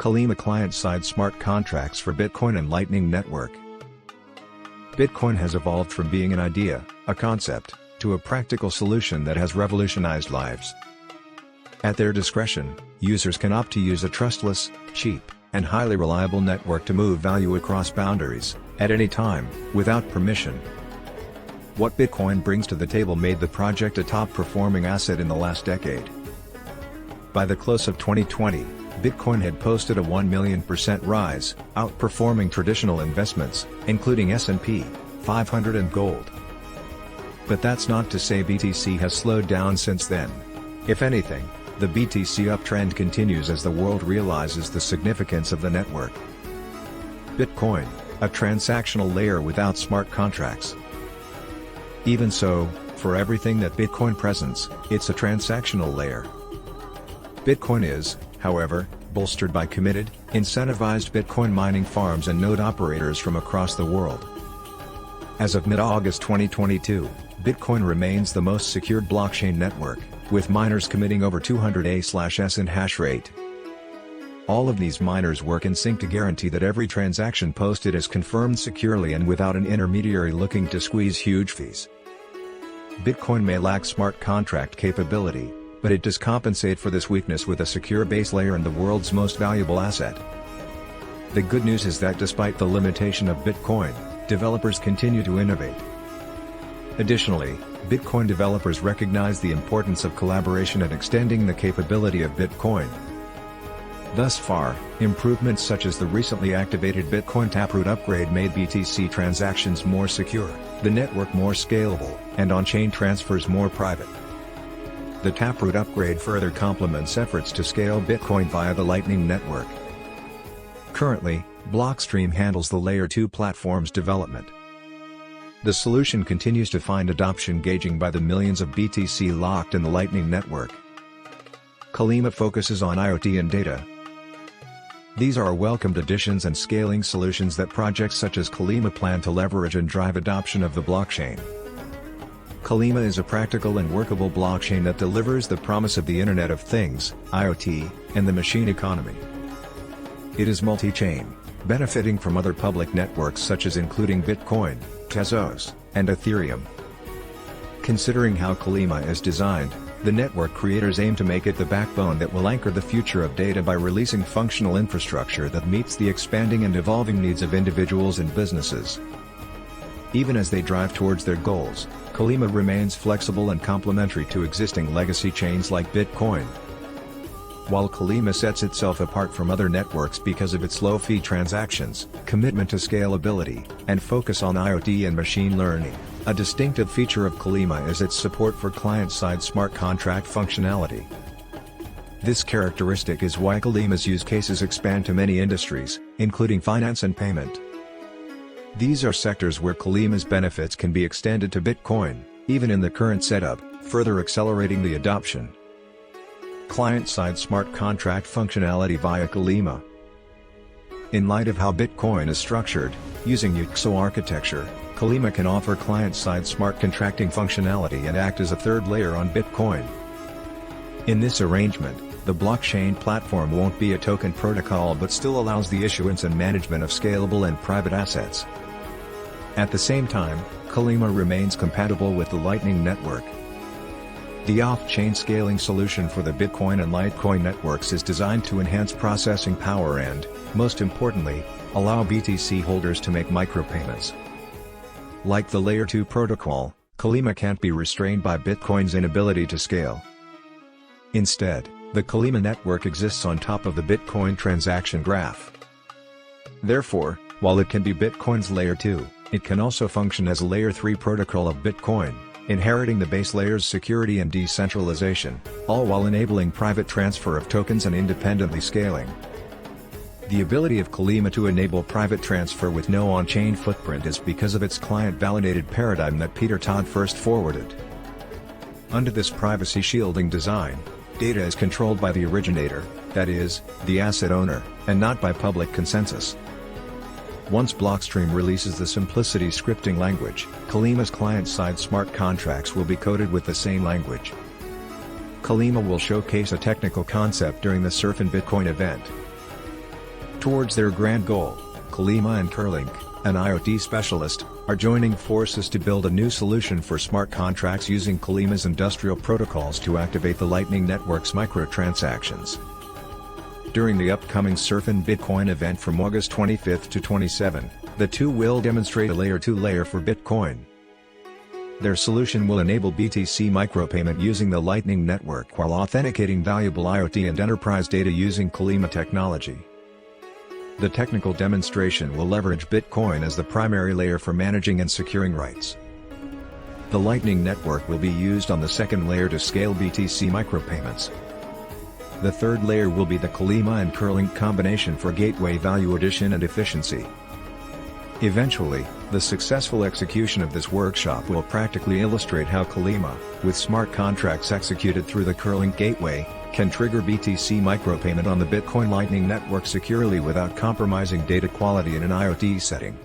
Kalima client-side smart contracts for Bitcoin and Lightning Network. Bitcoin has evolved from being an idea, a concept, to a practical solution that has revolutionized lives. At their discretion, users can opt to use a trustless, cheap, and highly reliable network to move value across boundaries, at any time, without permission. What Bitcoin brings to the table made the project a top-performing asset in the last decade. By the close of 2020, Bitcoin had posted a 1,000,000% rise, outperforming traditional investments, including S&P 500 and gold. But that's not to say BTC has slowed down since then. If anything, the BTC uptrend continues as the world realizes the significance of the network. Bitcoin, a transactional layer without smart contracts. Even so, for everything that Bitcoin presents, it's a transactional layer. Bitcoin is, however, bolstered by committed, incentivized Bitcoin mining farms and node operators from across the world. As of mid-August 2022, Bitcoin remains the most secured blockchain network, with miners committing over 200 A/s in hash rate. All of these miners work in sync to guarantee that every transaction posted is confirmed securely and without an intermediary looking to squeeze huge fees. Bitcoin may lack smart contract capability, but it does compensate for this weakness with a secure base layer and the world's most valuable asset. The good news is that despite the limitation of Bitcoin, developers continue to innovate. Additionally, Bitcoin developers recognize the importance of collaboration and extending the capability of Bitcoin. Thus far, improvements such as the recently activated Bitcoin Taproot upgrade made BTC transactions more secure, the network more scalable, and on-chain transfers more private. The Taproot upgrade further complements efforts to scale Bitcoin via the Lightning Network. Currently, Blockstream handles the Layer 2 platform's development. The solution continues to find adoption gauging by the millions of BTC locked in the Lightning Network. Kalima focuses on IoT and data. These are welcomed additions and scaling solutions that projects such as Kalima plan to leverage and drive adoption of the blockchain. Kalima is a practical and workable blockchain that delivers the promise of the Internet of Things, IoT, and the machine economy. It is multi-chain, benefiting from other public networks such as including Bitcoin, Tezos, and Ethereum. Considering how Kalima is designed, the network creators aim to make it the backbone that will anchor the future of data by releasing functional infrastructure that meets the expanding and evolving needs of individuals and businesses. Even as they drive towards their goals, Kalima remains flexible and complementary to existing legacy chains like Bitcoin. While Kalima sets itself apart from other networks because of its low-fee transactions, commitment to scalability, and focus on IoT and machine learning, a distinctive feature of Kalima is its support for client-side smart contract functionality. This characteristic is why Kalima's use cases expand to many industries, including finance and payment. These are sectors where Kalima's benefits can be extended to Bitcoin, even in the current setup, further accelerating the adoption. Client-side smart contract functionality via Kalima. In light of how Bitcoin is structured, using ecdsa architecture, Kalima can offer client-side smart contracting functionality and act as a third layer on Bitcoin. In this arrangement, the blockchain platform won't be a token protocol but still allows the issuance and management of scalable and private assets. At the same time, Kalima remains compatible with the Lightning Network. The off-chain scaling solution for the Bitcoin and Litecoin networks is designed to enhance processing power and, most importantly, allow BTC holders to make micropayments. Like the Layer 2 protocol, Kalima can't be restrained by Bitcoin's inability to scale. Instead, the Kalima network exists on top of the Bitcoin transaction graph. Therefore, while it can be Bitcoin's Layer 2, it can also function as a Layer 3 protocol of Bitcoin, inheriting the base layer's security and decentralization, all while enabling private transfer of tokens and independently scaling. The ability of Kalima to enable private transfer with no on-chain footprint is because of its client-validated paradigm that Peter Todd first forwarded. Under this privacy shielding design, data is controlled by the originator, that is, the asset owner, and not by public consensus. Once Blockstream releases the Simplicity scripting language, Kalima's client-side smart contracts will be coded with the same language. Kalima will showcase a technical concept during the Surf in Bitcoin event. Towards their grand goal, Kalima and Chainlink, an IoT specialist, are joining forces to build a new solution for smart contracts using Kalima's industrial protocols to activate the Lightning Network's microtransactions. During the upcoming Surf in Bitcoin event from August 25 to 27, the two will demonstrate a Layer 2 layer for Bitcoin. Their solution will enable BTC micropayment using the Lightning Network while authenticating valuable IoT and enterprise data using Kalima technology. The technical demonstration will leverage Bitcoin as the primary layer for managing and securing rights. The Lightning Network will be used on the second layer to scale BTC micropayments. The third layer will be the Kalima and Chainlink combination for gateway value addition and efficiency. Eventually, the successful execution of this workshop will practically illustrate how Kalima, with smart contracts executed through the Chainlink gateway, can trigger BTC micropayment on the Bitcoin Lightning Network securely without compromising data quality in an IoT setting.